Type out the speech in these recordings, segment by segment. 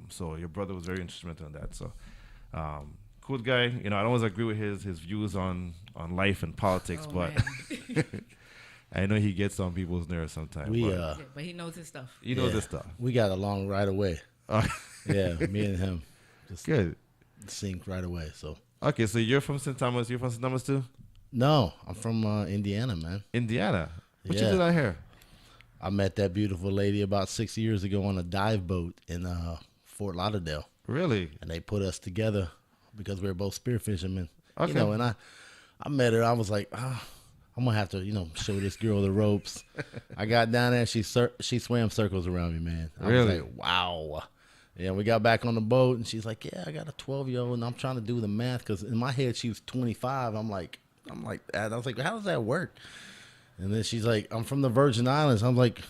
So your brother was very instrumental in that. So cool guy. You know, I don't always agree with his views on life and politics, Oh but man. I know he gets on people's nerves sometimes. We But Yeah, but he knows his stuff. he knows this stuff. We got along right away. Uh, Yeah, me and him just Good. synced right away. So Okay, so you're from St. Thomas. You're from St. Thomas too? no, I'm from Indiana, man. Indiana. What you Yeah. do down here? I met that beautiful lady about 6 years ago on a dive boat in Fort Lauderdale, Really? and they put us together because we were both spear fishermen. Okay. You know, and I met her. I was like, I'm gonna have to, show this girl the ropes. I got down there. She swam circles around me, man. I Really? was like, wow. Yeah, we got back on the boat, and she's like, yeah, I got a 12-year-old, and I'm trying to do the math because in my head she was 25. I'm like that. I was like, how does that work? And then she's like, I'm from the Virgin Islands. I'm like,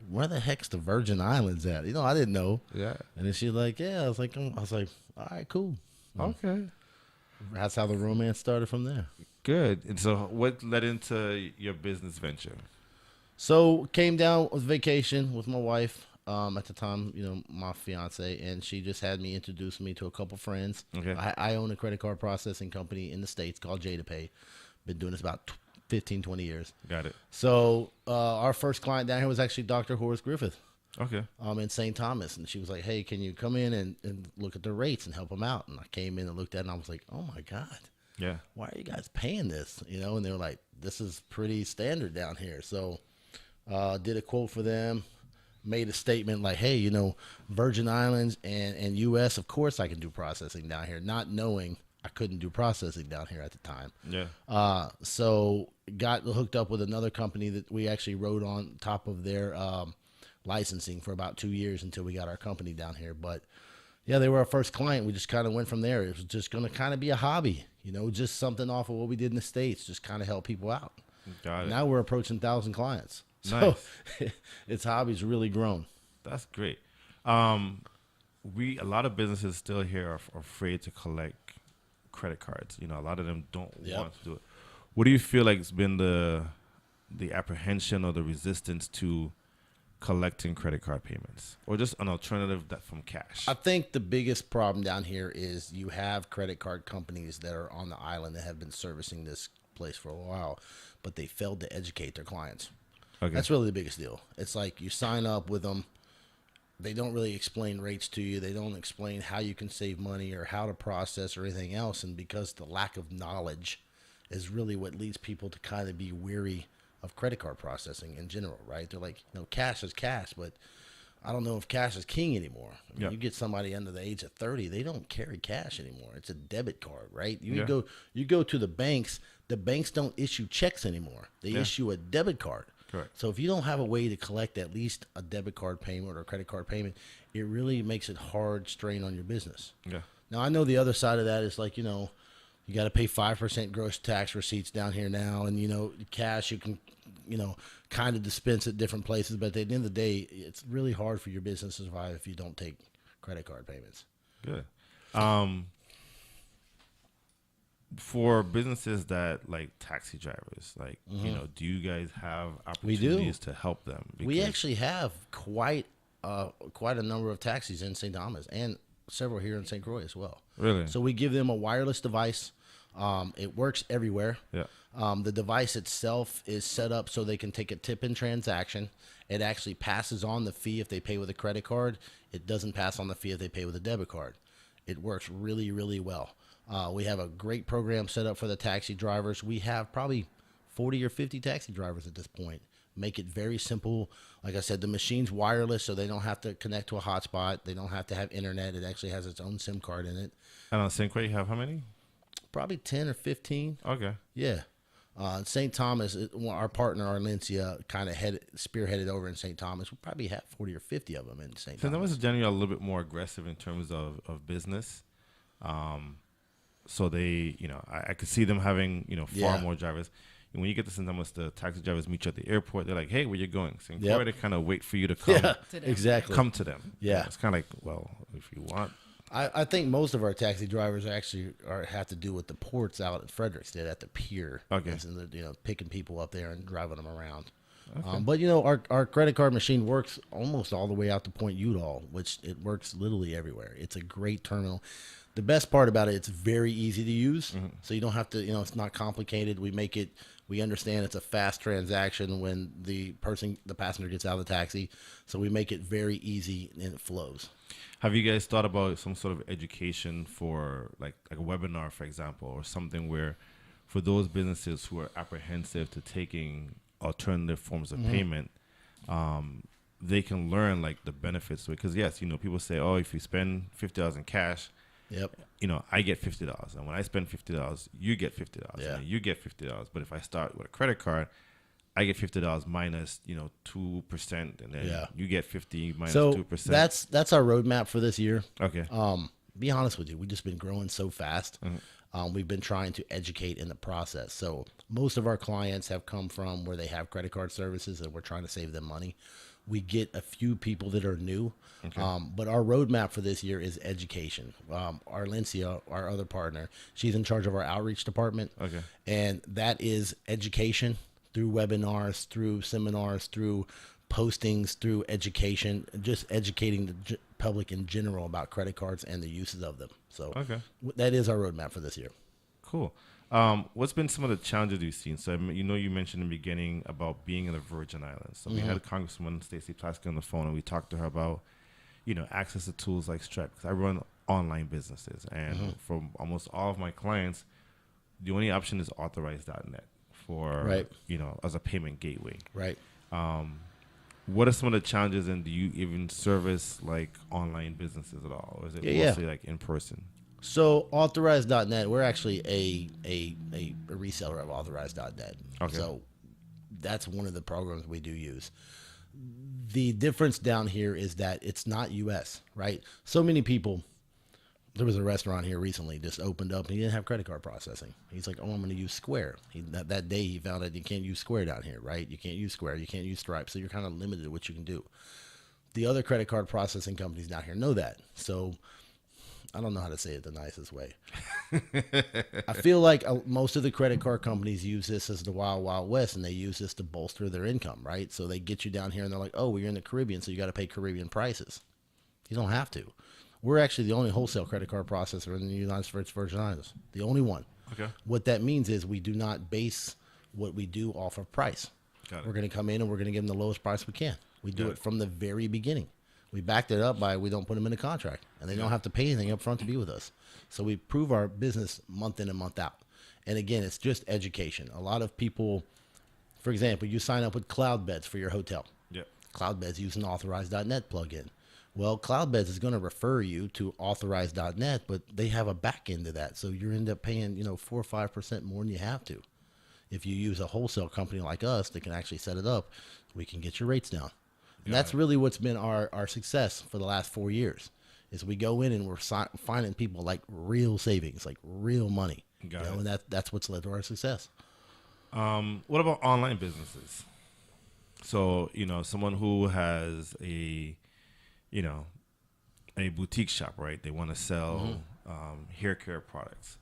where the heck's the Virgin Islands at? I didn't know. Yeah. And then she's like, yeah. I was like, all right, cool. Okay. That's how the romance started from there. Good. And so what led into your business venture? So came down with vacation with my wife at the time, my fiance, and she just had me introduce me to a couple friends. Okay. I own a credit card processing company in the States called JadaPay. Been doing this about 15, 20 years. Got it. So our first client down here was actually Dr. Horace Griffith Okay. in St. Thomas. And she was like, hey, can you come in and look at the rates and help them out? And I came in and looked at it, and I was like, oh, my God. Yeah. Why are you guys paying this? And they were like, this is pretty standard down here. So did a quote for them, made a statement like, hey, Virgin Islands and U.S., of course I can do processing down here, not knowing I couldn't do processing down here at the time. Yeah. So got hooked up with another company that we actually rode on top of their licensing for about 2 years until we got our company down here. But yeah, they were our first client. We just kind of went from there. It was just going to kind of be a hobby, just something off of what we did in the States, just kind of help people out. Got it. Now we're approaching 1,000 clients. So Nice. its hobby's really grown. That's great. A lot of businesses still here are afraid to collect credit cards. A lot of them don't Yep. want to do it. What do you feel like has been the apprehension or the resistance to collecting credit card payments, or just an alternative from cash? I think the biggest problem down here is you have credit card companies that are on the island that have been servicing this place for a while, but they failed to educate their clients. Okay. That's really the biggest deal. It's like you sign up with them. They don't really explain rates to you. They don't explain how you can save money or how to process or anything else. And because the lack of knowledge is really what leads people to kind of be weary of credit card processing in general, right? They're like, cash is cash, but I don't know if cash is king anymore. I mean, Yeah. You get somebody under the age of 30, they don't carry cash anymore. It's a debit card, right? You Yeah. go to the banks don't issue checks anymore. They Yeah. issue a debit card. Correct. So if you don't have a way to collect at least a debit card payment or a credit card payment, it really makes it hard strain on your business. Yeah. Now, I know the other side of that is like, you got to pay 5% gross tax receipts down here now. And, cash you can, kind of dispense at different places. But at the end of the day, it's really hard for your business to survive if you don't take credit card payments. Good. For businesses that like taxi drivers, like do you guys have We do. opportunities to help them? We actually have quite a number of taxis in St. Thomas and several here in St. Croix as well. Really? So we give them a wireless device. It works everywhere. Yeah. The device itself is set up so they can take a tip-in transaction. It actually passes on the fee if they pay with a credit card. It doesn't pass on the fee if they pay with a debit card. It works really, really well. We have a great program set up for the taxi drivers. We have probably 40 or 50 taxi drivers at this point. Make it very simple. Like I said, the machine's wireless, so they don't have to connect to a hotspot. They don't have to have internet. It actually has its own SIM card in it. And on St. Croix, you have how many? Probably 10 or 15. Okay. Yeah. St. Thomas, our partner, Arlencia, kind of spearheaded over in St. Thomas. We probably have 40 or 50 of them in St. St. Thomas Thomas. is generally a little bit more aggressive in terms of business. So they, I could see them having, far Yeah. more drivers. And when you get to St. Thomas, the taxi drivers meet you at the airport. They're like, hey, where you going? St. Croix, Yep. they kind of wait for you to come. Yeah, To them. exactly. Come to them. Yeah. It's kind of like, well, if you want. I think most of our taxi drivers actually have to do with the ports out at Fredericksburg at the pier. Okay. And picking people up there and driving them around. Okay. But you know, our credit card machine works almost all the way out to Point Udall, which it works literally everywhere. It's a great terminal. The best part about it, it's very easy to use, so you don't have to, you know, it's not complicated. We understand it's a fast transaction when the passenger gets out of the taxi, so we make it very easy and it flows. Have you guys thought about some sort of education for like a webinar, for example, or something where for those businesses who are apprehensive to taking alternative forms of payment, they can learn like the benefits? Because yes, you know, people say, oh, if you spend $50 in cash, Yep. you know, I get $50, and when I spend $50, you get $50, Yeah. and you get $50. But if I start with a credit card, I get $50 minus, you know, 2%, and then Yeah. you get 50 minus So 2%. that's our roadmap for this year. Okay. Be honest with you, we've just been growing so fast. We've been trying to educate in the process. So most of our clients have come from where they have credit card services and we're trying to save them money. We get a few people that are new, but our roadmap for this year is education. Arlencia, our other partner, she's in charge of our outreach department. Okay. And that is education through webinars, through seminars, through postings, through education, just educating the public in general about credit cards and the uses of them. So Okay. that is our roadmap for this year. Cool. What's been some of the challenges you've seen? So, you know, you mentioned in the beginning about being in the Virgin Islands. So we had Congresswoman Stacey Plaskett on the phone, and we talked to her about, you know, access to tools like Stripe. Because I run online businesses, and for almost all of my clients, the only option is authorize.net for, Right. you know, as a payment gateway. Right. What are some of the challenges, and do you even service like online businesses at all, or is it mostly like in person? So authorize.net, we're actually a reseller of authorize.net. Okay. So that's one of the programs we do use. The difference down here is that it's not US, right? So many people, there was a restaurant here recently just opened up and he didn't have credit card processing. He's like, oh, I'm going to use Square. That day he found out you can't use Square down here, right? You can't use Square. You can't use Stripe. So you're kind of limited to what you can do. The other credit card processing companies down here know that. So I don't know how to say it the nicest way. I feel like most of the credit card companies use this as the wild, wild west, and they use this to bolster their income, right? So they get you down here and they're like, oh, well, you're in the Caribbean, so you got to pay Caribbean prices. You don't have to. We're actually the only wholesale credit card processor in the United States Virgin Islands. The only one. Okay. What that means is we do not base what we do off of price. Got it. We're going to come in and we're going to give them the lowest price we can. We do Got it it. from the very beginning. We backed it up by we don't put them in a contract, and they don't have to pay anything up front to be with us. So we prove our business month in and month out. And again, it's just education. A lot of people, for example, you sign up with Cloudbeds for your hotel. Yep. Cloudbeds use an authorize.net plugin. Well, Cloudbeds is going to refer you to authorize.net, but they have a back end to that. So you end up paying, 4 or 5% more than you have to. If you use a wholesale company like us that can actually set it up, we can get your rates down. And that's really what's been our success for the last 4 years is we go in and we're finding people like real savings, like real money. Got it. And that's what's led to our success. What about online businesses? So, someone who has a boutique shop, right? They want to sell hair care products.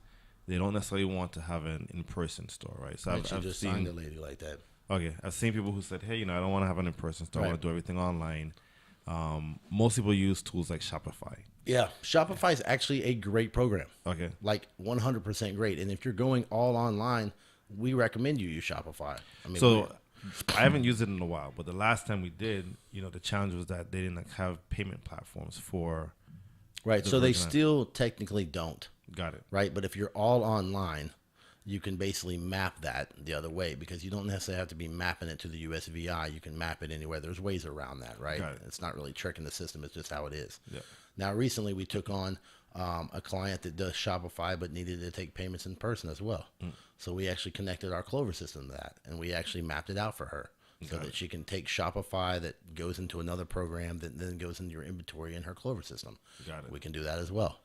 They don't necessarily want to have an in-person store, right? So I've just signed a lady like that. Okay, I've seen people who said, hey, I don't want to have an in-person store. I Right. want to do everything online. Most people use tools like Shopify. Yeah, Shopify is actually a great program. Okay. Like 100% great. And if you're going all online, we recommend you use Shopify. So I haven't used it in a while, but the last time we did, the challenge was that they didn't have payment platforms for. right. So they still technically don't. Got it. Right. But if you're all online, you can basically map that the other way because you don't necessarily have to be mapping it to the USVI. You can map it anywhere. There's ways around that, right? Got it. It's not really tricking the system. It's just how it is. Yeah. Now, recently we took on a client that does Shopify but needed to take payments in person as well. So we actually connected our Clover system to that, and we actually mapped it out for her so that she can take Shopify that goes into another program that then goes into your inventory in her Clover system. Got it. We can do that as well.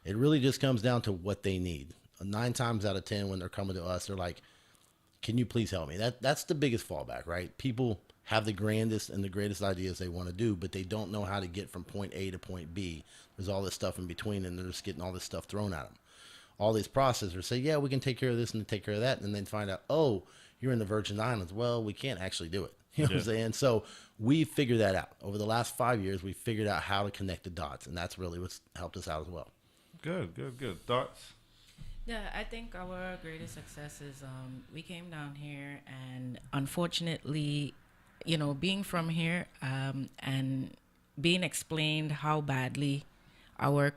It really just comes down to what they need. 9 times out of 10 when they're coming to us, they're like, can you please help me? That's the biggest fallback, right? People have the grandest and the greatest ideas they want to do, but they don't know how to get from point A to point B. There's all this stuff in between, and they're just getting all this stuff thrown at them. All these processors say, yeah, we can take care of this and take care of that, and then find out, oh, you're in the Virgin Islands. Well, we can't actually do it. You know what I'm saying? So we figured that out. Over the last 5 years, we figured out how to connect the dots, and that's really what's helped us out as well. Good. Thoughts? Yeah, I think our greatest success is we came down here, and unfortunately, being from here and being explained how badly our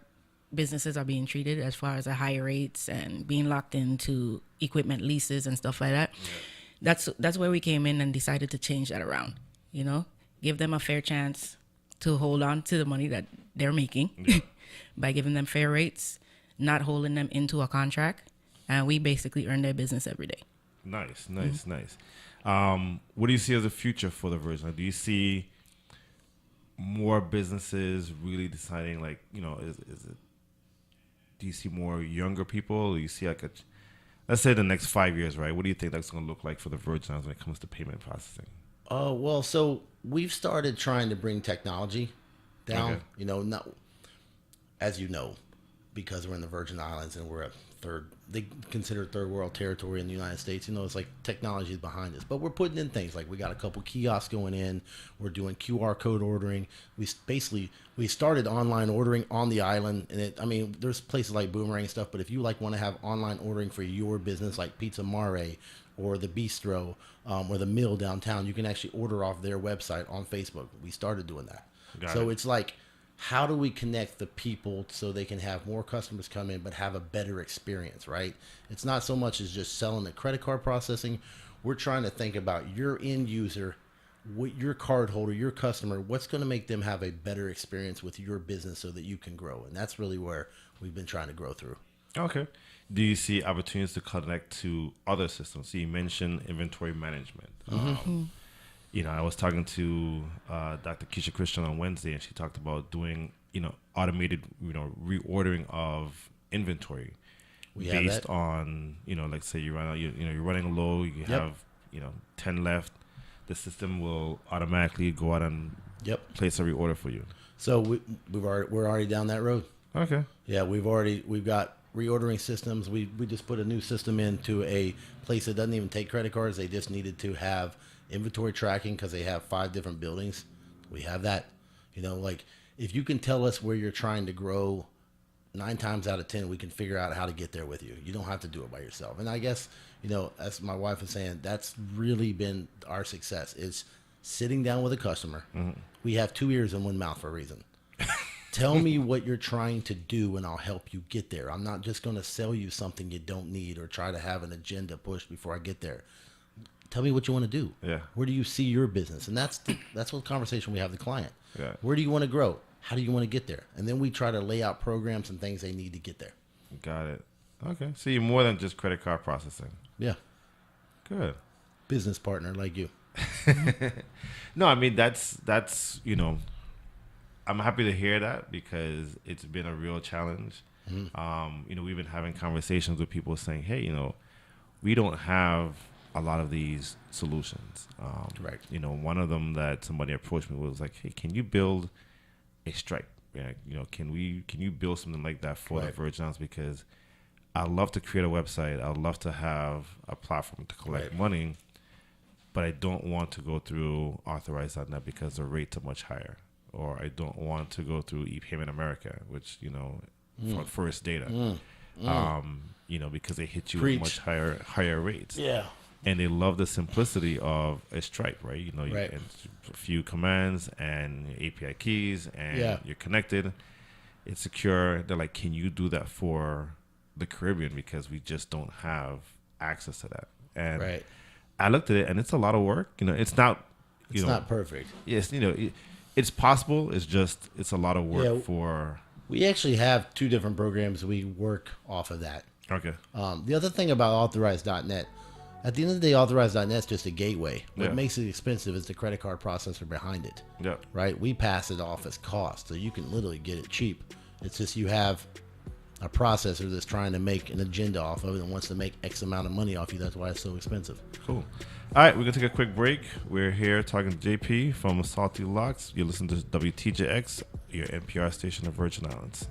businesses are being treated as far as the higher rates and being locked into equipment leases and stuff like that. Yeah. That's where we came in and decided to change that around. Give them a fair chance to hold on to the money that they're making by giving them fair rates, not holding them into a contract, and we basically earn their business every day. Nice. What do you see as a future for the Virgin? Do you see more businesses really deciding, like, is it? Do you see more younger people? Do you see let's say the next 5 years, right? What do you think that's going to look like for the Virgin Islands when it comes to payment processing? Well, so we've started trying to bring technology down. Okay. Not as because we're in the Virgin Islands and we're they consider third world territory in the United States. It's like technology is behind us, but we're putting in things like we got a couple kiosks going in. We're doing QR code ordering. We started online ordering on the island, and there's places like Boomerang and stuff, but if you want to have online ordering for your business, like Pizza Mare or the Bistro or the Mill downtown, you can actually order off their website on Facebook. We started doing that. It's like, how do we connect the people so they can have more customers come in but have a better experience, right? It's not so much as just selling the credit card processing. We're trying to think about your end user, your card holder, your customer, what's going to make them have a better experience with your business so that you can grow. And that's really where we've been trying to grow through. Okay. Do you see opportunities to connect to other systems? So you mentioned inventory management. I was talking to Dr. Keisha Christian on Wednesday, and she talked about doing, automated, reordering of inventory based on, like say you're running low, you have, 10 left. The system will automatically go out and place a reorder for you. So we're already down that road. Okay. Yeah, we've got reordering systems. We just put a new system into a place that doesn't even take credit cards. They just needed to have inventory tracking because they have 5 different buildings. We have that. Like if you can tell us where you're trying to grow, 9 times out of 10 we can figure out how to get there with you. You don't have to do it by yourself. And I guess as my wife was saying, that's really been our success, is sitting down with a customer. Mm-hmm. We have 2 ears and 1 mouth for a reason. Tell me what you're trying to do and I'll help you get there. I'm not just going to sell you something you don't need or try to have an agenda pushed before I get there. Tell me what you want to do. Yeah. Where do you see your business? And that's what conversation we have with the client. Yeah. Where do you want to grow? How do you want to get there? And then we try to lay out programs and things they need to get there. Got it. Okay. So you're more than just credit card processing. Yeah. Good. Business partner like you. No, that's I'm happy to hear that because it's been a real challenge. Mm-hmm. We've been having conversations with people saying, hey, we don't have a lot of these solutions. Right. One of them that somebody approached me was like, hey, can you build a Stripe? Yeah, can you build something like that for the Virgin Islands? Because I'd love to create a website. I'd love to have a platform to collect money, but I don't want to go through Authorize.net because the rates are much higher. Or I don't want to go through ePayment America, which, for first data, because they hit you with much higher rates. Yeah. And they love the simplicity of a Stripe, right? You a few commands and API keys, and you're connected. It's secure. They're like, can you do that for the Caribbean? Because we just don't have access to that. And I looked at it, and it's a lot of work. It's not. It's not perfect. Yes, it's possible. It's a lot of work for. We actually have 2 different programs. We work off of that. Okay. The other thing about Authorize.net, at the end of the day, Authorize.net is just a gateway. What makes it expensive is the credit card processor behind it. Yeah. Right? We pass it off as cost, so you can literally get it cheap. It's just you have a processor that's trying to make an agenda off of it and wants to make X amount of money off you. That's why it's so expensive. Cool. All right, we're going to take a quick break. We're here talking to JP from Salty Locs. You listen to WTJX, your NPR station of Virgin Islands.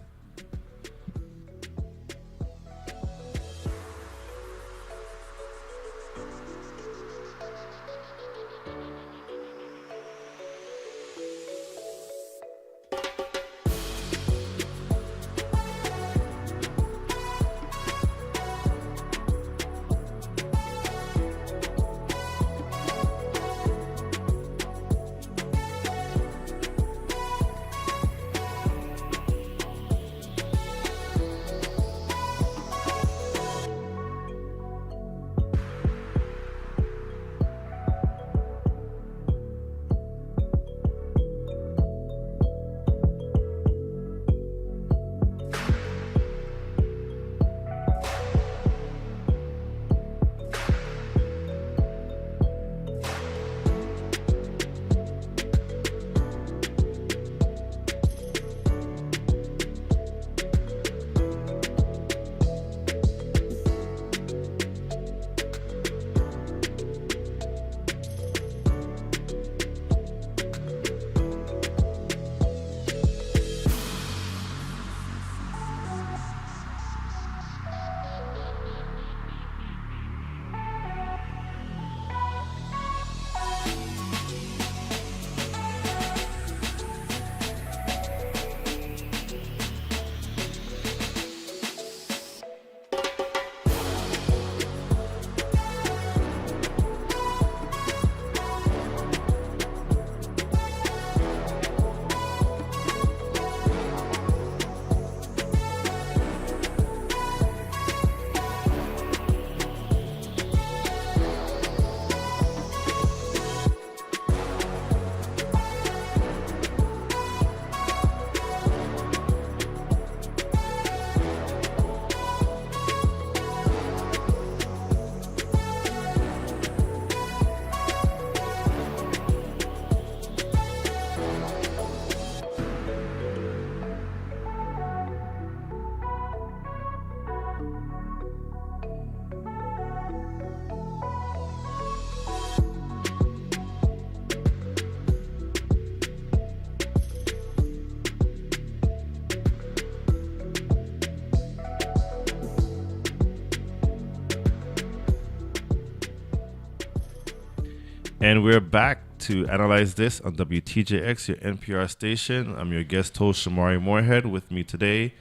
And we're back to analyze this on WTJX, your NPR station. I'm your guest host, Shomari Moorehead. With me today,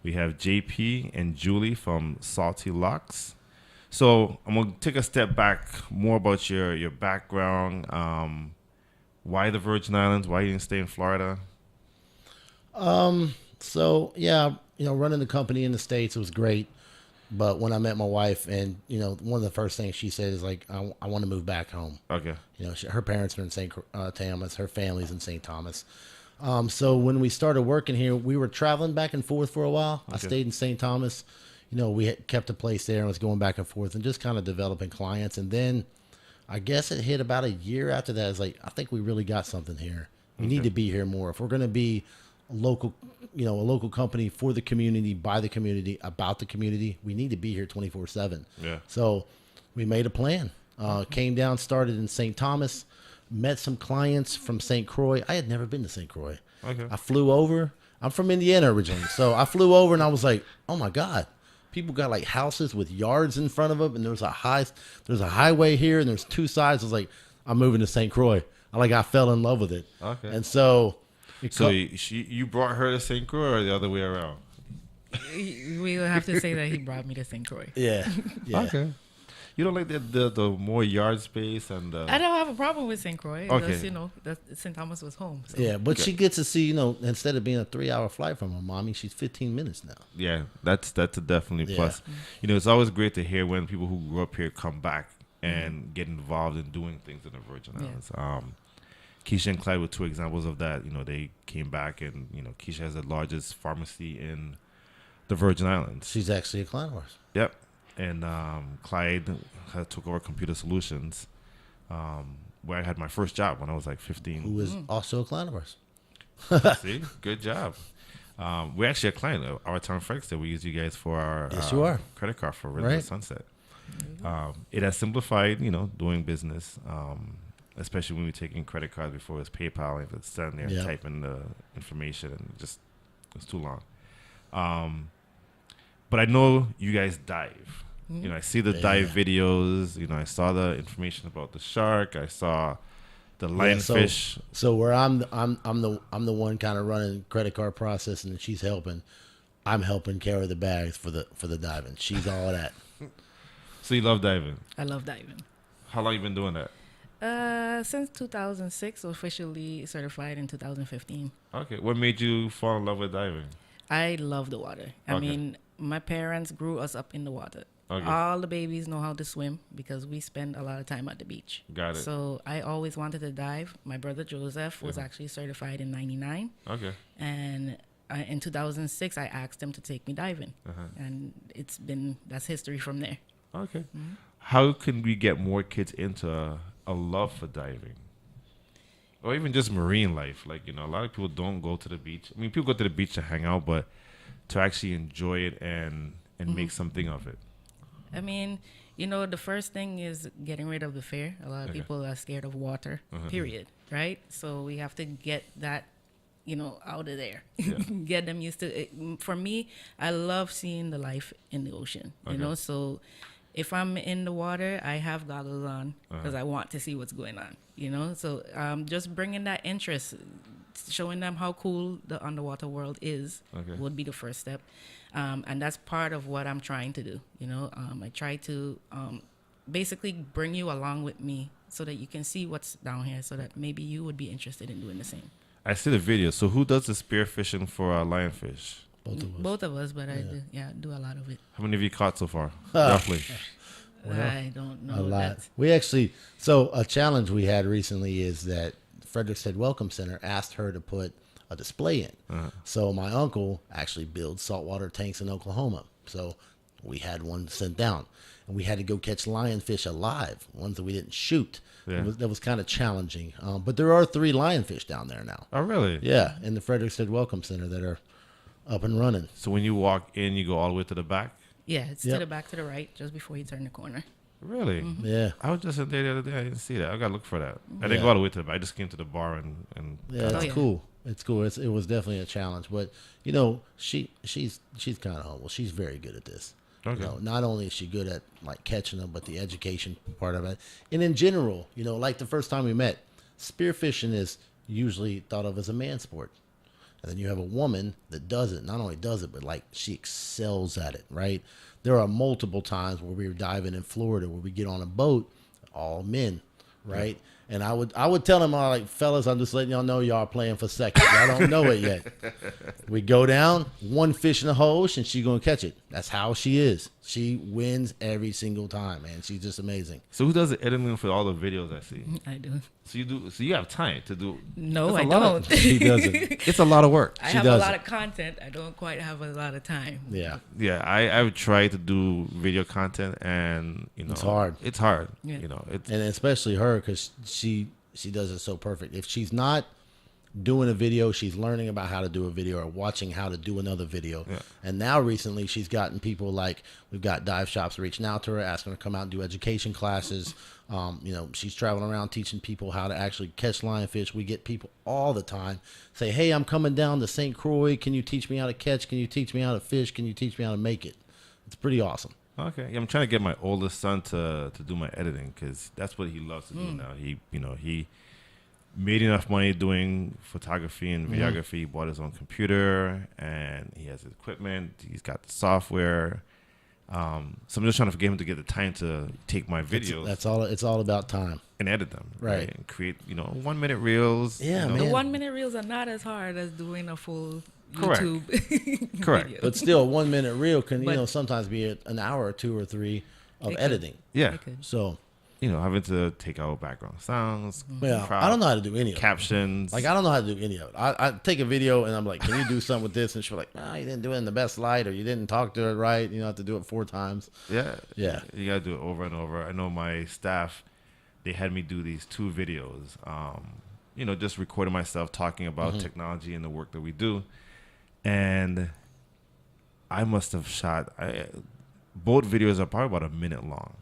we have JP and Julie from Salty Locs. So I'm going to take a step back, more about your background, why the Virgin Islands, why you didn't stay in Florida. So yeah, running the company in the States was great. But when I met my wife, and one of the first things she said is like, I want to move back home. Okay. Her parents are in St. Thomas, her family's in St. Thomas. So when we started working here, we were traveling back and forth for a while. Okay. I stayed in St. Thomas. We had kept a place there and was going back and forth and just kind of developing clients. And then I guess it hit about a year after that. It's like, I think we really got something here. We need to be here more. If we're going to be a local company for the community, by the community, about the community, we need to be here 24/7. Yeah. So we made a plan. Came down, started in St. Thomas, met some clients from St. Croix. I had never been to St. Croix. Okay. I flew over. I'm from Indiana originally. So I flew over and I was like, oh my God. People got like houses with yards in front of them, and there's a highway here, and there's two sides. I was like, I'm moving to St. Croix. I fell in love with it. Okay. And so, you brought her to St. Croix or the other way around? We will have to say that he brought me to St. Croix. yeah. Okay. You don't like the more yard space and I don't have a problem with St. Croix. Okay. Because, St. Thomas was home. So. Yeah, but she gets to see, instead of being a 3-hour flight from her mommy, she's 15 minutes now. Yeah, that's a definitely plus. It's always great to hear when people who grew up here come back and get involved in doing things in the Virgin Islands. Keisha and Clyde were two examples of that. They came back and, Keisha has the largest pharmacy in the Virgin Islands. She's actually a client of ours. Yep. And Clyde took over Computer Solutions, where I had my first job when I was like 15. Who is also a client of ours. See? Good job. We're actually a client of our town Frankster. We use you guys for our you are. credit card for River Sunset. It has simplified, doing business, especially when we're taking credit cards before it's PayPal and it's standing there and typing the information and it's too long. But I know you guys dive. I see the dive videos. I saw the information about the shark. I saw the lionfish. So where I'm the one kind of running credit card processing, and she's helping. I'm helping carry the bags for the diving. She's all of that. So you love diving? I love diving. How long you been doing that? Since 2006, officially certified in 2015. Okay. What made you fall in love with diving? I love the water. I mean, my parents grew us up in the water. Okay. All the babies know how to swim because we spend a lot of time at the beach. Got it. So I always wanted to dive. My brother Joseph was actually certified in 99. Okay. And in 2006, I asked him to take me diving. And that's history from there. Okay. Mm-hmm. How can we get more kids into a love for diving? Or even just marine life? Like, a lot of people don't go to the beach. I mean, people go to the beach to hang out, but to actually enjoy it and make something of it. I mean, the first thing is getting rid of the fear. A lot of people are scared of water, period, right? So we have to get that, out of there. Yeah. Get them used to it. For me, I love seeing the life in the ocean, so if I'm in the water, I have goggles on because I want to see what's going on, so just bringing that interest, showing them how cool the underwater world is would be the first step. And that's part of what I'm trying to do. I try to basically bring you along with me so that you can see what's down here so that maybe you would be interested in doing the same. I see the video. So who does the spear fishing for lionfish? Both of us. But I do a lot of it. How many have you caught so far? Roughly. Well, I don't know. A lot. We actually, so a challenge we had recently is that Frederickstead Welcome Center asked her to put a display in. So my uncle actually builds saltwater tanks in Oklahoma. So we had one sent down. And we had to go catch lionfish alive, ones that we didn't shoot. Yeah. That was kind of challenging. But there are 3 lionfish down there now. Oh, really? Yeah, in the Frederickstead Welcome Center that are up and running. So when you walk in, you go all the way to the back? Yeah, it's to the back to the right, just before you turn the corner. Really? Mm-hmm. Yeah. I was just in there the other day. I didn't see that. I got to look for that. I didn't go all the way to the back. I just came to the bar and yeah, it's cool. It's cool. It was definitely a challenge. But, she's kind of humble. She's very good at this. Okay. You know, not only is she good at like catching them, but the education part of it. And in general, you know, like the first time we met, spearfishing is usually thought of as a man sport. And then you have a woman that does it, not only does it, but like she excels at it, right? There are multiple times where we were diving in Florida where we get on a boat, all men, right? And I would tell them, like, fellas, I'm just letting y'all know y'all playing for seconds. Y'all don't know it yet. We go down, one fish in the hole, and she gonna catch it. That's how she is. She wins every single time, man. She's just amazing. So who does the editing for all the videos I see? I do. So you do. So you have time to do. No, That's I a lot don't. She doesn't. It's a lot of work. I She have a does lot it. of content. I don't quite have a lot of time. Yeah. Yeah, I've tried to do video content, and you know, It's hard. It's hard. Yeah. You know, it's And especially her, because she does it so perfect. If she's not doing a video, she's learning about how to do a video or watching how to do another video. Yeah. And now recently she's gotten people like, we've got dive shops reaching out to her, asking her to come out and do education classes. You know, she's traveling around teaching people how to actually catch lionfish. We get people all the time say, hey, I'm coming down to St. Croix. Can you teach me how to catch? Can you teach me how to fish? Can you teach me how to make it? It's pretty awesome. okay. Yeah, I'm trying to get my oldest son to do my editing because that's what he loves to do now. He made enough money doing photography and videography. He bought his own computer and he has his equipment. He's got the software. So I'm just trying to get him to get the time to take my videos That's all. It's all about time. and edit them, Right. And create 1 minute reels. Yeah, you know. The man. 1 minute reels are not as hard as doing a full Correct. YouTube Correct. video. But still, 1 minute reel can, But- sometimes be an hour or 2 or 3 of It could. editing. Yeah, Okay. So, having to take out background sounds, well, crop, I don't know how to do any of it. captions. Like, I don't know how to do any of it. I take a video and I'm like, can you do something with this? And she's like, no, you didn't do it in the best light, or you didn't talk to it right. You have to do it 4 times. Yeah. Yeah. You got to do it over and over. I know my staff, they had me do these 2 videos, just recording myself talking about technology and the work that we do. And I must have shot, both videos are probably about a minute long.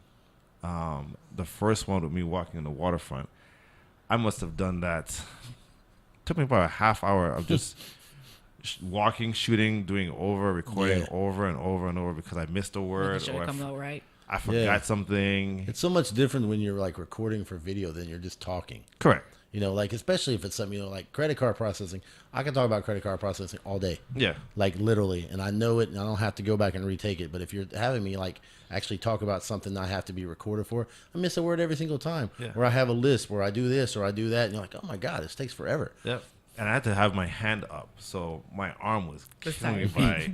The first one with me walking in the waterfront, I must have done that. Took me about a half hour of just walking, shooting, doing over, recording Yeah. over and over and over because I missed a word Making sure or it comes out right. I forgot Yeah. something. It's so much different when you're like recording for video than you're just talking. Correct. Like, especially if it's something, like credit card processing. I can talk about credit card processing all day. Yeah. Like, literally. And I know it, and I don't have to go back and retake it. But if you're having me, like, actually talk about something I have to be recorded for, I miss a word every single time. Yeah. Or I have a list where I do this or I do that. And you're like, oh, my God, this takes forever. Yep. And I had to have my hand up, so my arm was That's killing me. By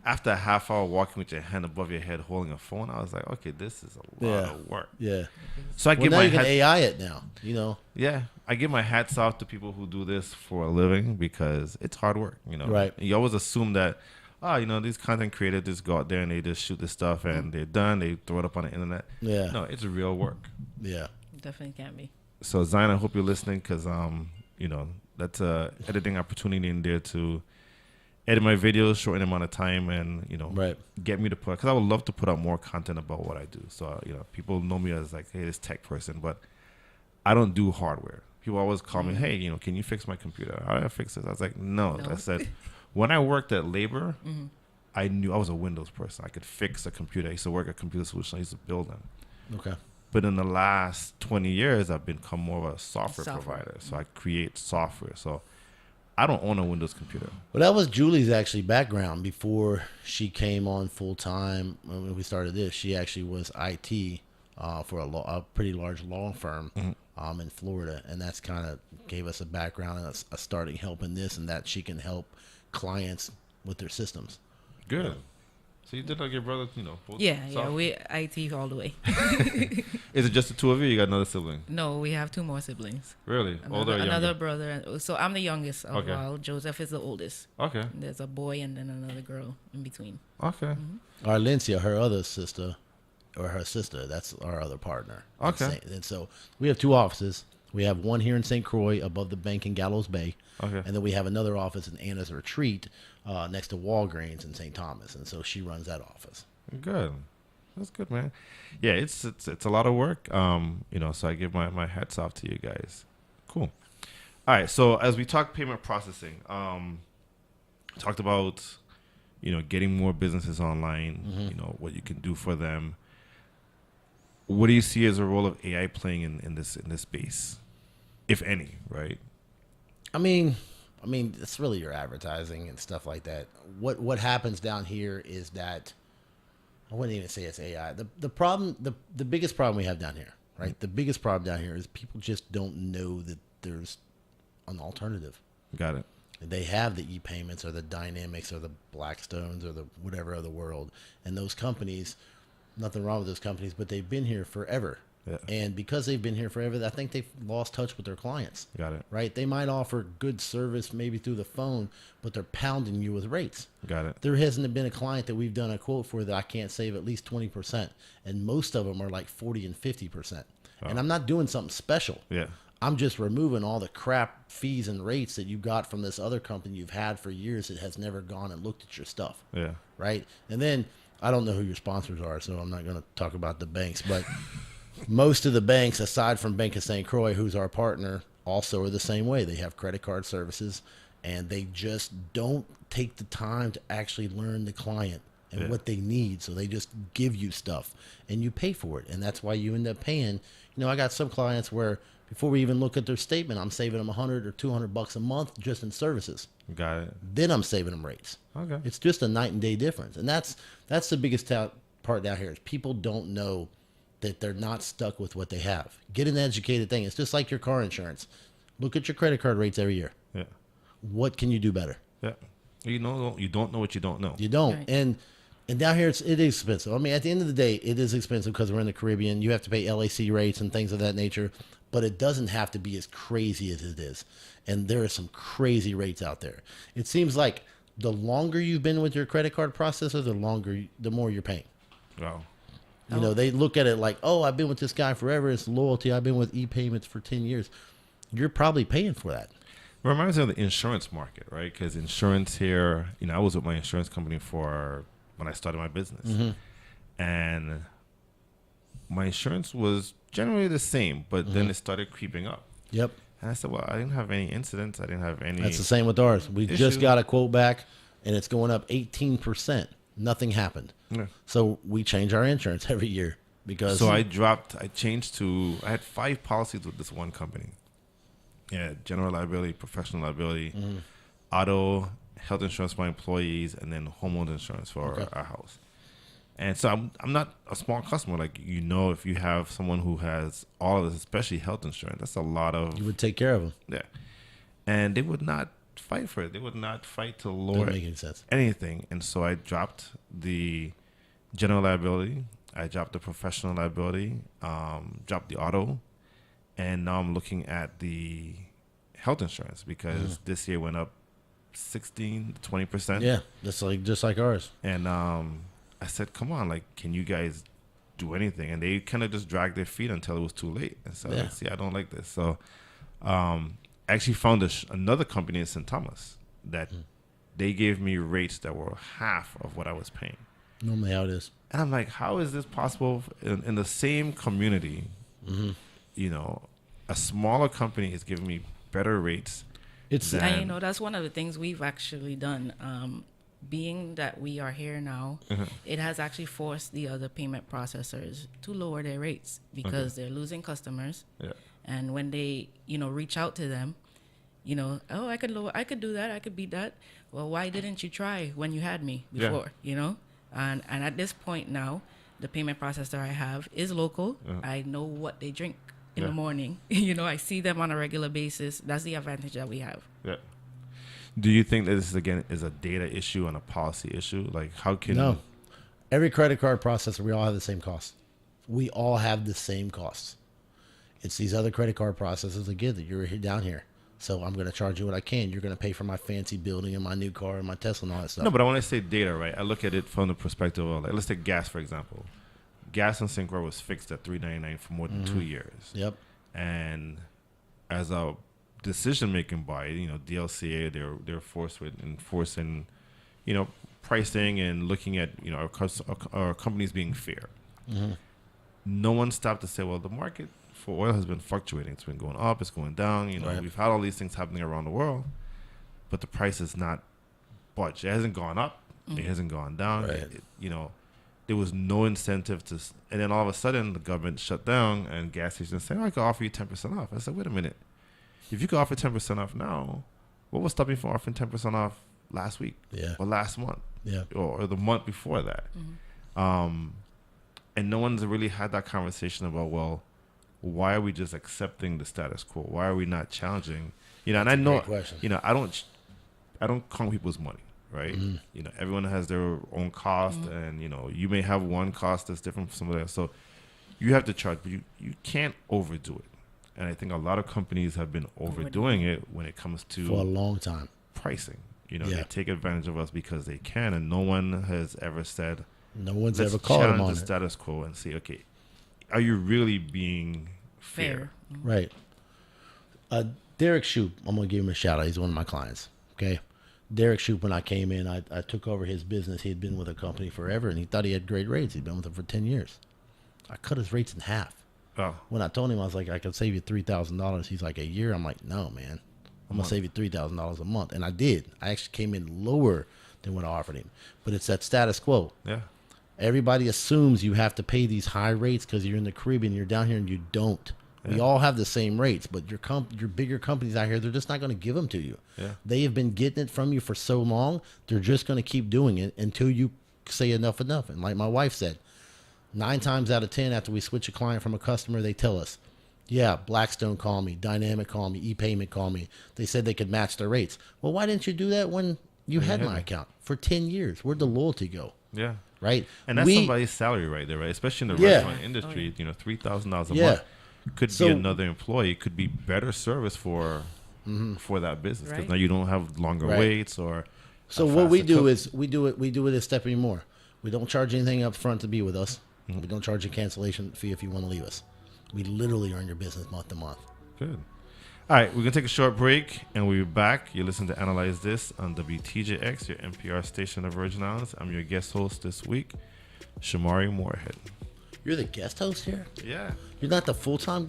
after a half hour walking with your hand above your head holding a phone, I was like, okay, this is a lot Yeah. of work. Yeah. So I Well, give now my you can hat, AI it now, yeah, I give my hats off to people who do this for a living because it's hard work. Right. You always assume that, these content creators just go out there and they just shoot this stuff and they're done. They throw it up on the internet. Yeah. No, it's real work. Yeah. Definitely can be. So Zion, I hope you're listening because that's a editing opportunity in there to edit my videos short amount of time and Right. get me to put, because I would love to put out more content about what I do. So people know me as like, hey, this tech person, but I don't do hardware. People always call me, hey, can you fix my computer? How do I fix this? I was like, no. I said, when I worked at Labor, I knew I was a Windows person. I could fix a computer. I used to work at Computer Solutions. I used to build them. Okay. But in the last 20 years, I've become more of a software Software. provider. So I create software. So I don't own a Windows computer. Well, that was Julie's actually background before she came on full time. When we started this, she actually was IT for a pretty large law firm in Florida, and that's kind of gave us a background and a starting help in this, and that she can help clients with their systems. Good. So you did like your brother, both Yeah, software? we IT all the way. Is it just the 2 of you? You got another sibling? No, we have 2 more siblings. Really? Older or younger? Another brother. So I'm the youngest of Okay. all. Joseph is the oldest. Okay. There's a boy and then another girl in between. Okay. Arlencia, her other sister, or her sister, that's our other partner. Okay. And so we have 2 offices. We have one here in St. Croix above the bank in Gallows Bay. Okay. And then we have another office in Anna's Retreat next to Walgreens in St. Thomas. And so she runs that office. Good. That's good, man. Yeah, it's a lot of work. So I give my hats off to you guys. Cool. All right. So as we talk payment processing, talked about getting more businesses online, what you can do for them. What do you see as a role of AI playing in this space, if any, right? I mean, it's really your advertising and stuff like that. What happens down here is that I wouldn't even say it's AI. The problem, the biggest problem we have down here, right? The biggest problem down here is people just don't know that there's an alternative. Got it. They have the e-payments or the Dynamics or the Blackstones or the whatever of the world, and those companies. Nothing wrong with those companies, but they've been here forever. Yeah. And because they've been here forever, I think they've lost touch with their clients. Got it. Right? They might offer good service maybe through the phone, but they're pounding you with rates. Got it. There hasn't been a client that we've done a quote for that I can't save at least 20%. And most of them are like 40 and 50%. Oh. And I'm not doing something special. Yeah. I'm just removing all the crap fees and rates that you got from this other company you've had for years that has never gone and looked at your stuff. Yeah. Right? And then I don't know who your sponsors are, so I'm not going to talk about the banks. But most of the banks, aside from Bank of St. Croix, who's our partner, also are the same way. They have credit card services, and they just don't take the time to actually learn the client and what they need. So they just give you stuff, and you pay for it. And that's why you end up paying. I got some clients where before we even look at their statement, I'm saving them $100 or $200 a month just in services. Got it. Then I'm saving them rates. Okay. It's just a night and day difference. And that's the biggest part down here is people don't know that they're not stuck with what they have. Get an educated thing. It's just like your car insurance. Look at your credit card rates every year. Yeah. What can you do better? Yeah. You don't know what you don't know. You don't. Right. And down here, it is expensive. I mean, at the end of the day, it is expensive because we're in the Caribbean. You have to pay LAC rates and things of that nature. But it doesn't have to be as crazy as it is. And there are some crazy rates out there. It seems like the longer you've been with your credit card processor, the more you're paying. Wow. They look at it like, oh, I've been with this guy forever. It's loyalty. I've been with e-payments for 10 years. You're probably paying for that. It reminds me of the insurance market, right? Because insurance here, I was with my insurance company when I started my business. Mm-hmm. And my insurance was generally the same, but then it started creeping up. Yep. And I said, well, I didn't have any incidents. I didn't have any. That's the same with ours. We just got a quote back, and it's going up 18%. Nothing happened. Yeah. So we change our insurance every year because. So I had 5 policies with this one company. Yeah, general liability, professional liability, auto, health insurance for my employees, and then homeowner insurance for our house. And so I'm not a small customer. Like, if you have someone who has all of this, especially health insurance, that's a lot of... You would take care of them. Yeah. And they would not fight for it. They would not fight to lower Doesn't make any sense. Anything. And so I dropped the general liability. I dropped the professional liability, dropped the auto. And now I'm looking at the health insurance because this year went up 16 to 20%. Yeah, just like ours. And I said, come on, like, can you guys do anything? And they kind of just dragged their feet until it was too late. And so, I don't like this. So I actually found another company in St. Thomas that they gave me rates that were half of what I was paying. Normally how it is. And I'm like, how is this possible in the same community? A smaller company is giving me better rates. And that's one of the things we've actually done. Being that we are here now, it has actually forced the other payment processors to lower their rates because they're losing customers. Yeah. And when they, reach out to them, oh, I could do that, I could beat that. Well, why didn't you try when you had me before? And at this point now, the payment processor I have is local. I know what they drink in the morning. I see them on a regular basis. That's the advantage that we have. Yeah. Do you think that this is a data issue and a policy issue? Like, how can... No. Every credit card processor, we all have the same costs. We all have the same costs. It's these other credit card processors that get that you're down here. So I'm going to charge you what I can. You're going to pay for my fancy building and my new car and my Tesla and all that stuff. No, but I want to say data, right? I look at it from the perspective of, like, let's take gas, for example. Gas in St. Croix was fixed at $3.99 for more than 2 years. Yep. And as a decision-making body, DLCA, they're forced with enforcing, pricing and looking at, our companies being fair. No one stopped to say, well, the market for oil has been fluctuating. It's been going up, it's going down. We've had all these things happening around the world, but the price is not budged. It hasn't gone up. It hasn't gone down. Right. There was no incentive and then all of a sudden the government shut down and gas stations saying, I can offer you 10% off. I said, wait a minute. If you could offer 10% off now, what was stopping you from offering 10% off last week or last month or the month before that? And no one's really had that conversation about, well, why are we just accepting the status quo? Why are we not challenging? And I know, I don't count people's money, right? Everyone has their own cost, and you may have one cost that's different from somebody else. So you have to charge, but you can't overdo it. And I think a lot of companies have been overdoing it when it comes to for a long time pricing. They take advantage of us because they can, and no one has ever said, no one's let's ever called them on the status quo and say, okay, are you really being fair? Right. Derek Shoup, I'm going to give him a shout out. He's one of my clients. Okay. Derek Shoup, when I came in, I took over his business. He had been with a company forever, and he thought he had great rates. He'd been with them for 10 years. I cut his rates in half. Oh. When I told him, I was like, I could save you $3,000. He's like, a year? I'm like, no, man. I'm going to save you $3,000 a month. And I did. I actually came in lower than what I offered him. But it's that status quo. Yeah. Everybody assumes you have to pay these high rates because you're in the Caribbean. You're down here and you don't. Yeah. We all have the same rates, but your bigger companies out here, they're just not going to give them to you. Yeah. They have been getting it from you for so long. They're just going to keep doing it until you say enough. And like my wife said, 9 times out of 10, after we switch a client from a customer, they tell us, yeah, Blackstone call me, Dynamic call me, ePayment call me. They said they could match their rates. Well, why didn't you do that when you had my account? For 10 years, where'd the loyalty go? Yeah. Right? And that's somebody's salary right there, right? Especially in the restaurant industry, $3,000 a month could be another employee, could be better service for that business, because now you don't have longer waits or. So what we do is we do it a step anymore. We don't charge anything up front to be with us. We don't charge a cancellation fee if you want to leave us. We literally earn your business month to month. Good. All right, we're going to take a short break, and we'll be back. You listen to Analyze This on WTJX, your NPR station of Virgin Islands. I'm your guest host this week, Shomari Moorehead. You're the guest host here? Yeah. You're not the full-time?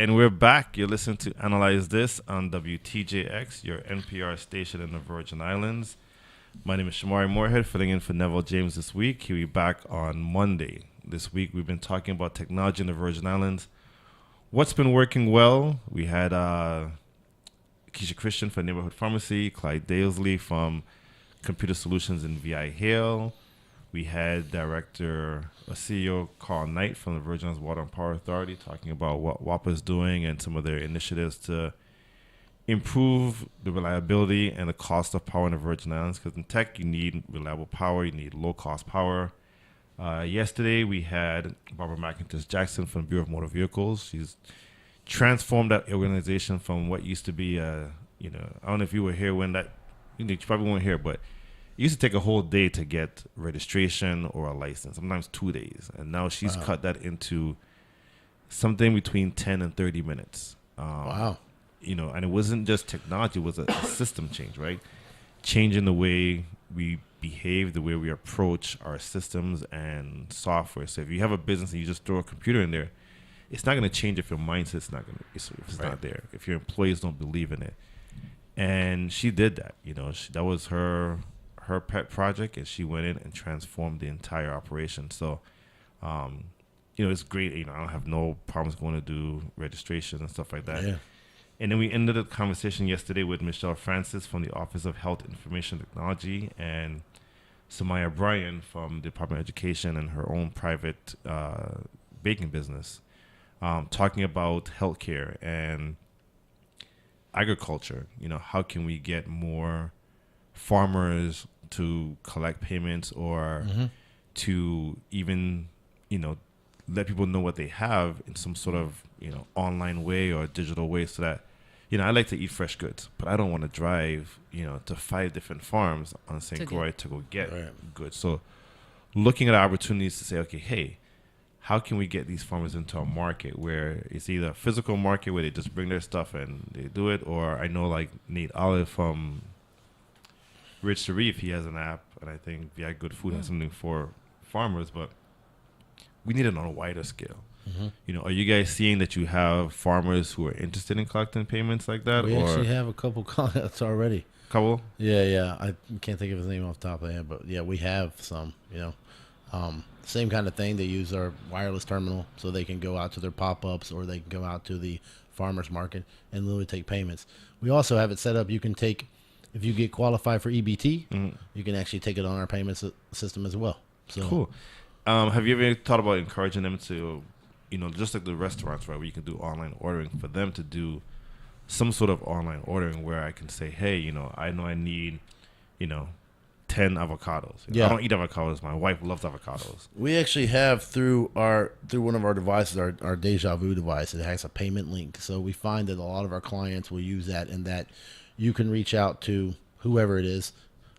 And we're back. You're listening to Analyze This on WTJX, your NPR station in the Virgin Islands. My name is Shomari Moorehead, filling in for Neville James this week. He'll be back on Monday. This week, we've been talking about technology in the Virgin Islands. What's been working well? We had Keisha Christian from Neighborhood Pharmacy, Clyde Dalesley from Computer Solutions in VI Hale. We had CEO Carl Knight from the Virgin Islands Water and Power Authority talking about what WAPA is doing and some of their initiatives to improve the reliability and the cost of power in the Virgin Islands. Because in tech, you need reliable power, you need low-cost power. Yesterday, we had Barbara McIntosh Jackson from the Bureau of Motor Vehicles. She's transformed that organization from what used to be I don't know if you were here when that, you probably weren't here, but it used to take a whole day to get registration or a license, sometimes 2 days. And now she's cut that into something between 10 and 30 minutes. Wow. And it wasn't just technology, it was a system change, right? Changing the way we behave, the way we approach our systems and software. So if you have a business and you just throw a computer in there, it's not going to change if your mindset's not going to, if it's not there, if your employees don't believe in it. And she did that. That was her pet project, and she went in and transformed the entire operation. So, it's great. I don't have no problems going to do registration and stuff like that. Yeah. And then we ended the conversation yesterday with Michelle Francis from the Office of Health Information Technology and Samaya Bryan from the Department of Education and her own private baking business, talking about healthcare and agriculture. How can we get more farmers to collect payments or to even, let people know what they have in some sort of, online way or digital way, so that, I like to eat fresh goods, but I don't want to drive, to 5 different farms on St. Croix to go get goods. So looking at opportunities to say, okay, hey, how can we get these farmers into a market where it's either a physical market where they just bring their stuff and they do it, or I know like Nate Olive from Rich to Reef, he has an app, and I think VI Good Food has something for farmers, but we need it on a wider scale. Are you guys seeing that you have farmers who are interested in collecting payments like that? We actually have a couple clients already. Couple? Yeah. I can't think of his name off the top of the head, but yeah, we have some, same kind of thing. They use our wireless terminal so they can go out to their pop-ups, or they can go out to the farmer's market and literally take payments. We also have it set up. You can take, if you get qualified for EBT, you can actually take it on our payments system as well. So cool. Have you ever thought about encouraging them to, just like the restaurants, right, where you can do online ordering, for them to do some sort of online ordering where I can say, hey, I know I need, 10 avocados. I don't eat avocados. My wife loves avocados. We actually have through one of our devices, our Deja Vu device, it has a payment link. So we find that a lot of our clients will use that, and that you can reach out to whoever it is.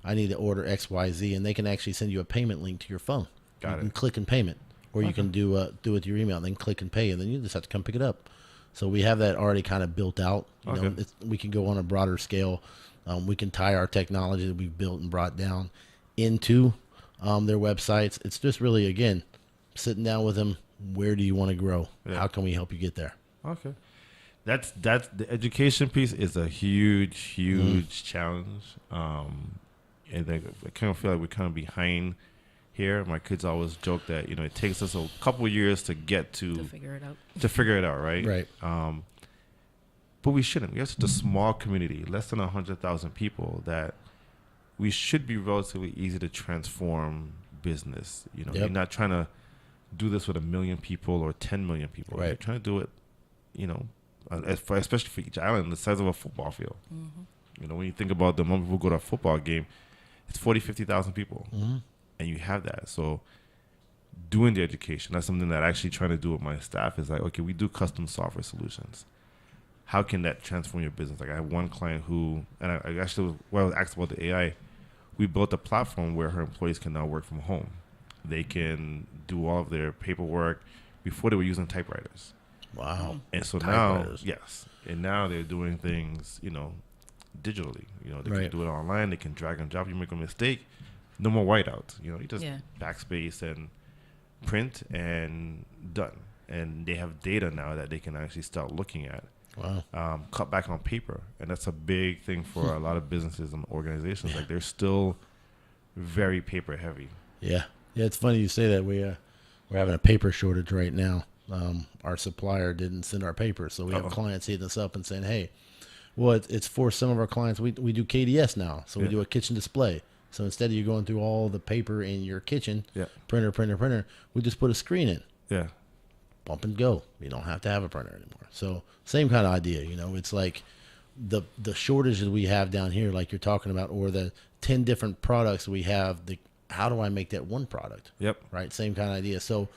I need to order XYZ, and they can actually send you a payment link to your phone. Got you it. can click and payment, or you can do it to your email, and then click and pay, and then you just have to come pick it up. So we have that already kind of built out. We can go on a broader scale. We can tie our technology that we've built and brought down into their websites. It's just really, again, sitting down with them. Where do you want to grow? Yeah. How can we help you get there? Okay. That's the education piece is a huge challenge. And I kind of feel like we're kind of behind here. My kids always joke that, it takes us a couple years to get to figure it out. To figure it out, right? Right. But we shouldn't. We have such a small community, less than 100,000 people, that we should be relatively easy to transform business. You're not trying to do this with 1 million people or 10 million people. Right. You're trying to do it, especially for each island, the size of a football field. When you think about the moment people go to a football game, it's 40, 50,000 people. And you have that. So doing the education, that's something that I actually trying to do with my staff, is like, okay, we do custom software solutions. How can that transform your business? Like, I have one client who, and I actually, when I was asked about the AI, we built a platform where her employees can now work from home. They can do all of their paperwork. Before, they were using typewriters. Wow. And so now, and now they're doing things, digitally. They can do it online. They can drag and drop. You make a mistake, no more whiteout. You just backspace and print and done. and they have data now that they can actually start looking at. Wow. Cut back on paper, and that's a big thing for a lot of businesses and organizations. Like they're still very paper heavy. Yeah. Yeah, it's funny you say that. We're having a paper shortage right now. Our supplier didn't send our paper, so we have clients hitting us up and saying, "Hey, well, it's for some of our clients. We do KDS now, so we do a kitchen display. So instead of you going through all the paper in your kitchen, printer, we just put a screen in. Yeah, bump and go. You don't have to have a printer anymore. So same kind of idea. It's like the shortage that we have down here, like you're talking about, or the 10 different products we have. How do I make that one product? Yep. Right. Same kind of idea. So,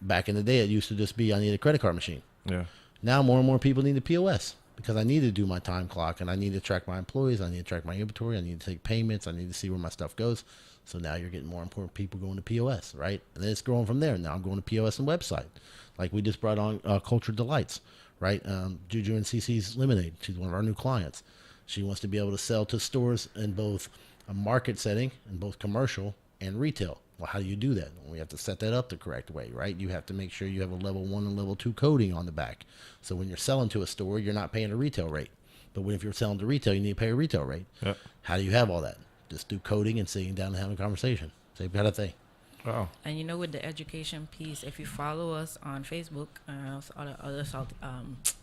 back in the day, it used to just be I need a credit card machine. Yeah. Now more and more people need a POS because I need to do my time clock and I need to track my employees. I need to track my inventory. I need to take payments. I need to see where my stuff goes. So now you're getting more important people going to POS, right? And then it's growing from there. Now I'm going to POS and website. Like we just brought on Culture Delights, right? Juju and CC's Lemonade. She's one of our new clients. She wants to be able to sell to stores in both a market setting and both commercial and retail. Well, how do you do that? We have to set that up the correct way, right? You have to make sure you have a level 1 and level 2 coding on the back. So when you're selling to a store, you're not paying a retail rate. But if you're selling to retail, you need to pay a retail rate. Yep. How do you have all that? Just do coding and sitting down and having a conversation. Same kind of thing. Wow. And with the education piece, if you follow us on Facebook and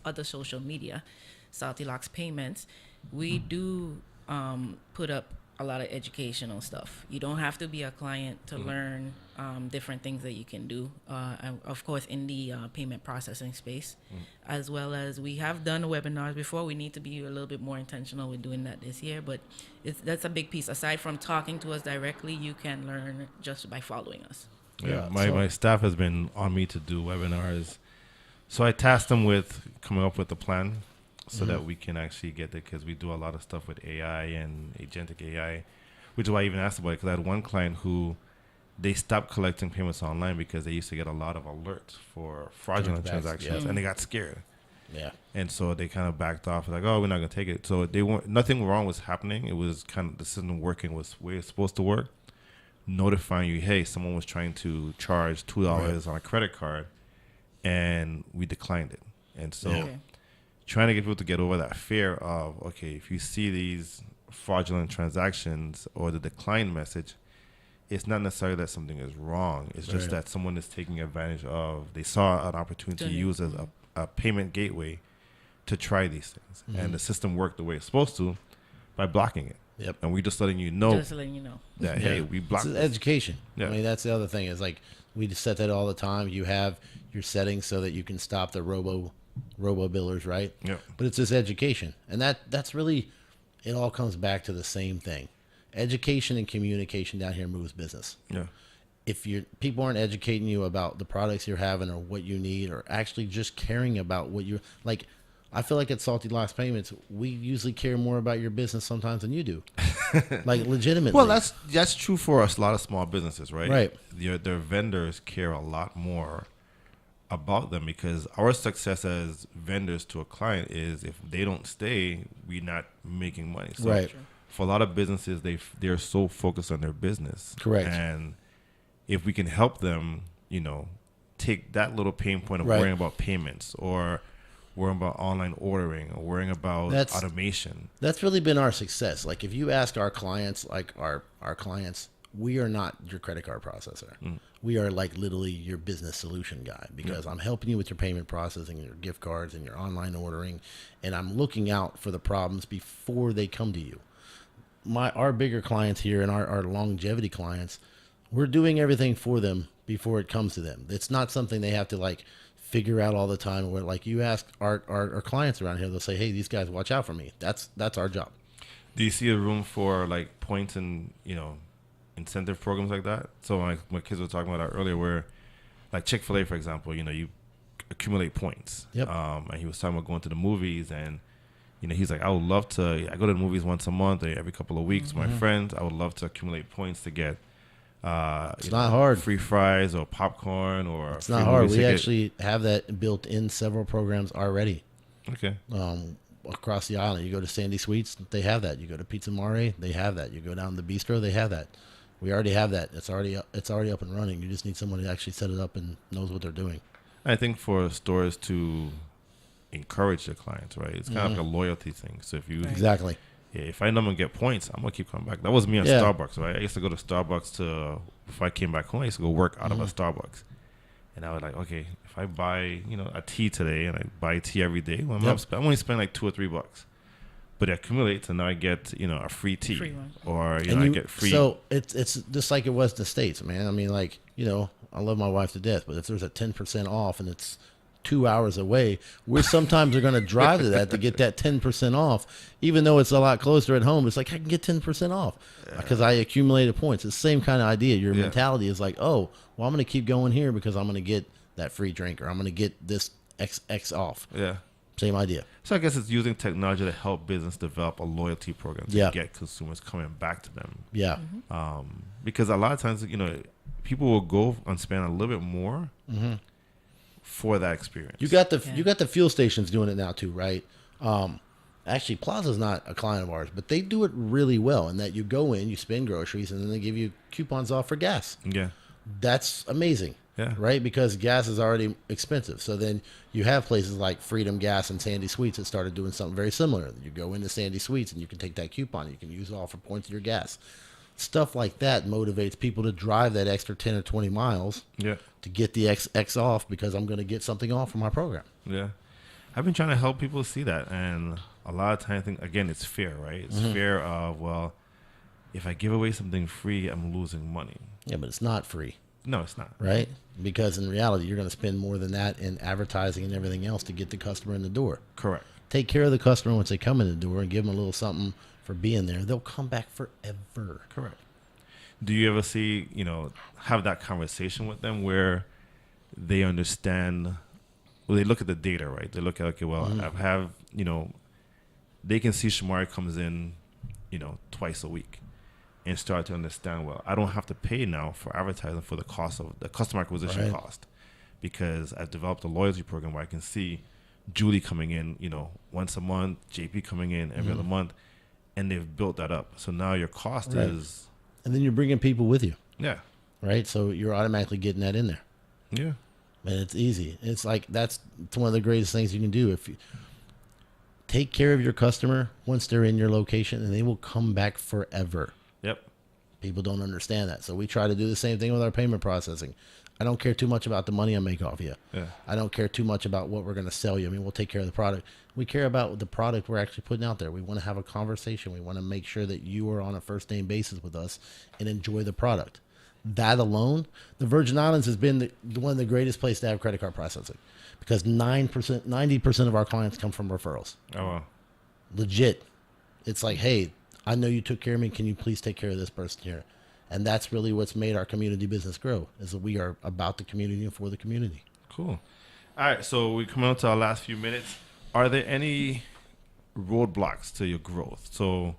other social media, Salty Locs Payments, we do put up a lot of educational stuff. You don't have to be a client to learn different things that you can do. And of course, in the payment processing space, as well as we have done webinars before. We need to be a little bit more intentional with doing that this year. But that's a big piece. Aside from talking to us directly, you can learn just by following us. Yeah, my staff has been on me to do webinars. So I tasked them with coming up with a plan so that we can actually get it, because we do a lot of stuff with AI and agentic AI, which is why I even asked about it, because I had one client who they stopped collecting payments online because they used to get a lot of alerts for fraudulent transactions, and they got scared. Yeah. And so they kind of backed off, like, oh, we're not going to take it. So nothing wrong was happening. It was kind of the system working was where it's supposed to work, notifying you, hey, someone was trying to charge $2 on a credit card, and we declined it. And so trying to get people to get over that fear of, okay, if you see these fraudulent transactions or the decline message, it's not necessarily that something is wrong. It's just that someone is taking advantage of, they saw an opportunity to use as a payment gateway to try these things. And the system worked the way it's supposed to by blocking it. Yep. And we just letting you know that, hey, we blocked it. It's education. Yeah. I mean, that's the other thing is like we just set that all the time. You have your settings so that you can stop the robo billers, right? Yeah. But it's this education. And that's really, it all comes back to the same thing. Education and communication down here moves business. Yeah. If people aren't educating you about the products you're having or what you need, or actually just caring about what you're like, I feel like at Salty Locs Payments, we usually care more about your business sometimes than you do. Like legitimately. Well, that's true for a lot of small businesses, right? Right. Their vendors care a lot more about them, because our success as vendors to a client is if they don't stay, we're not making money. So right. For a lot of businesses, they're so focused on their business. Correct. And if we can help them, take that little pain point of worrying about payments or worrying about online ordering or worrying about automation. That's really been our success. Like if you ask our clients, like our clients, we are not your credit card processor. We are like literally your business solution guy, because I'm helping you with your payment processing and your gift cards and your online ordering. And I'm looking out for the problems before they come to you. Our bigger clients here and our longevity clients, we're doing everything for them before it comes to them. It's not something they have to like figure out all the time. Where like you ask our clients around here, they'll say, hey, these guys watch out for me. That's our job. Do you see a room for like points and, incentive programs like that? So my kids were talking about that earlier, where like Chick-fil-A, for example, you accumulate points. Yep. And he was talking about going to the movies, and he's like, I would love to. I go to the movies once a month, or every couple of weeks with my friends. I would love to accumulate points to get it's not hard. Free fries or popcorn or it's not hard. We actually have that built in several programs already. Okay. Across the island, you go to Sandy Sweets, they have that. You go to Pizza Mare, they have that. You go down to the bistro, they have that. We already have that. It's already up and running. You just need someone to actually set it up and knows what they're doing. I think for stores to encourage their clients, right? It's kind of like a loyalty thing. So if you Exactly. yeah, if I know I'm gonna get points, I'm gonna keep coming back. That was me on Yeah. Starbucks, right? I used to go to Starbucks before I came back home. I used to go work out of a Starbucks, and I was like, okay, if I buy a tea today and I buy tea every day, well, I'm only spending like $2 or $3, but it accumulates, and now I get a free tea, Free one. or I get free. So it's just like it was in the States, man. I mean, like, I love my wife to death, but if there's a 10% off and it's 2 hours away, we sometimes are going to drive to that to get that 10% off, even though it's a lot closer at home. It's like, I can get 10% off because I accumulated points. It's the same kind of idea. Your mentality is like, oh, well, I'm going to keep going here because I'm going to get that free drink, or I'm going to get this X off. Yeah. Same idea. So I guess it's using technology to help business develop a loyalty program to get consumers coming back to them. Yeah. Because a lot of times, people will go and spend a little bit more for that experience. You got the fuel stations doing it now too, right? Actually, Plaza's not a client of ours, but they do it really well in that you go in, you spend groceries, and then they give you coupons off for gas. Yeah. That's amazing. Yeah. Right? Because gas is already expensive. So then you have places like Freedom Gas and Sandy Sweets that started doing something very similar. You go into Sandy Sweets and you can take that coupon. You can use it all for points in your gas. Stuff like that motivates people to drive that extra 10 or 20 miles to get the X off because I'm going to get something off from my program. Yeah. I've been trying to help people see that. And a lot of times, I think, again, it's fair, right? It's fair of, well, if I give away something free, I'm losing money. Yeah, but it's not free. No, it's not. Right? Because in reality, you're going to spend more than that in advertising and everything else to get the customer in the door. Correct. Take care of the customer once they come in the door and give them a little something for being there. They'll come back forever. Correct. Do you ever see, have that conversation with them where they understand, well, they look at the data, right? They look at, okay, well, I have, they can see Shomari comes in, twice a week and start to understand, well, I don't have to pay now for advertising for the cost of the customer acquisition cost, because I've developed a loyalty program where I can see Julie coming in, once a month, JP coming in every other month, and they've built that up. So now your cost is... And then you're bringing people with you. Yeah. Right? So you're automatically getting that in there. Yeah. And it's easy. It's like, it's one of the greatest things you can do. If you take care of your customer once they're in your location, and they will come back forever. Yep. People don't understand that. So we try to do the same thing with our payment processing. I don't care too much about the money I make off you. Yeah. I don't care too much about what we're going to sell you. I mean, we'll take care of the product. We care about the product we're actually putting out there. We want to have a conversation. We want to make sure that you are on a first name basis with us and enjoy the product. That alone, the Virgin Islands has been one of the greatest places to have credit card processing, because 90% of our clients come from referrals. Oh, wow. Legit. It's like, hey, I know you took care of me. Can you please take care of this person here? And that's really what's made our community business grow, is that we are about the community and for the community. Cool. All right, so we're coming up to our last few minutes. Are there any roadblocks to your growth? So,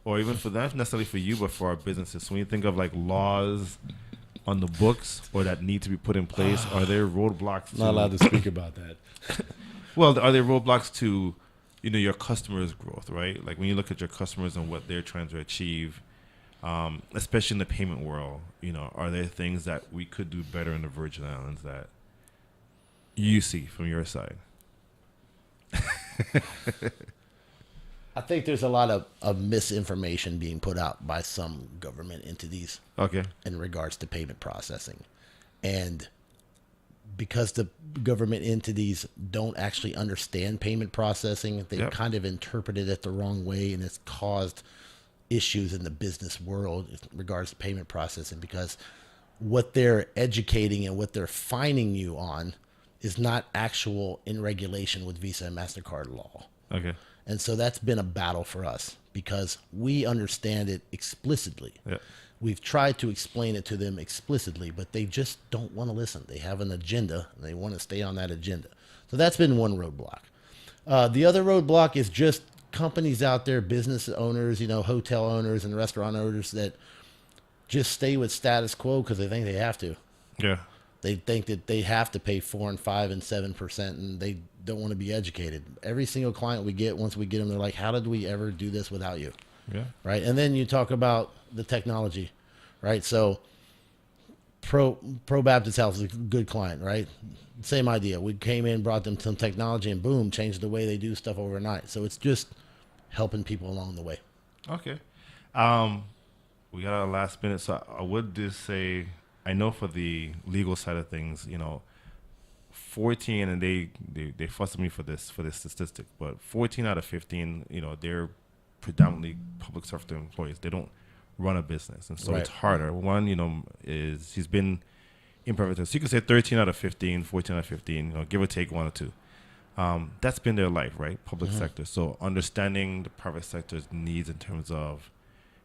or even for not necessarily for you, but for our businesses. So when you think of like laws on the books or that need to be put in place, are there roadblocks? Not allowed to speak about that. Well, are there roadblocks to, your customers' growth, right? Like when you look at your customers and what they're trying to achieve, especially in the payment world, are there things that we could do better in the Virgin Islands that you see from your side? I think there's a lot of misinformation being put out by some government entities in regards to payment processing. And because the government entities don't actually understand payment processing, they kind of interpreted it the wrong way, and it's caused issues in the business world in regards to payment processing, because what they're educating and what they're fining you on is not actual in regulation with Visa and MasterCard law. Okay. And so that's been a battle for us because we understand it explicitly. Yeah. We've tried to explain it to them explicitly, but they just don't want to listen. They have an agenda, and they want to stay on that agenda. So that's been one roadblock. The other roadblock is just companies out there, business owners, hotel owners and restaurant owners that just stay with status quo because they think they have to. Yeah. They think that they have to pay 4% and 5% and 7%, and they don't want to be educated. Every single client we get, once we get them, they're like, how did we ever do this without you? Yeah. Right. And then you talk about the technology, right? So Pro Baptist Health is a good client, right? Same idea. We came in, brought them some technology, and boom, changed the way they do stuff overnight. So it's just helping people along the way. Okay. We got our last minute, so I would just say, I know for the legal side of things, 14, and they fuss at me for this statistic, but 14 out of 15, they're predominantly public sector employees. They don't run a business, and so Right. it's harder. One, is he's been in private sector. So you can say 13 out of 15, 14 out of 15, give or take one or two. That's been their life, right? Public sector. So understanding the private sector's needs in terms of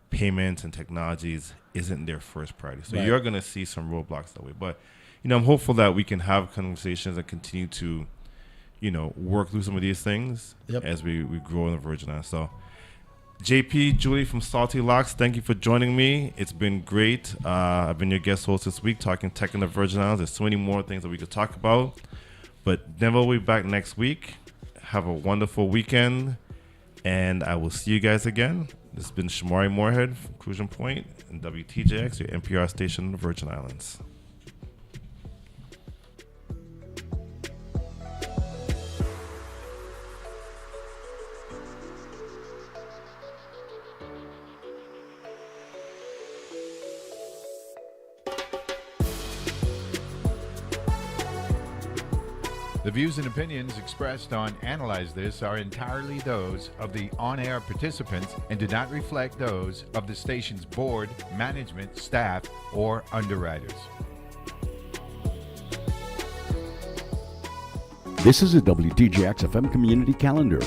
payments and technologies isn't their first priority. So Right. you're going to see some roadblocks that way. But, I'm hopeful that we can have conversations and continue to, work through some of these things Yep. as we grow in the Virgin Islands. So JP, Julie from Salty Locs, thank you for joining me. It's been great. I've been your guest host this week talking tech in the Virgin Islands. There's so many more things that we could talk about. But Neville will be back next week. Have a wonderful weekend. And I will see you guys again. This has been Shomari Moorehead from Crucian Point and WTJX, your NPR station in the Virgin Islands. The views and opinions expressed on Analyze This are entirely those of the on-air participants and do not reflect those of the station's board, management, staff, or underwriters. This is a WTJX FM community calendar.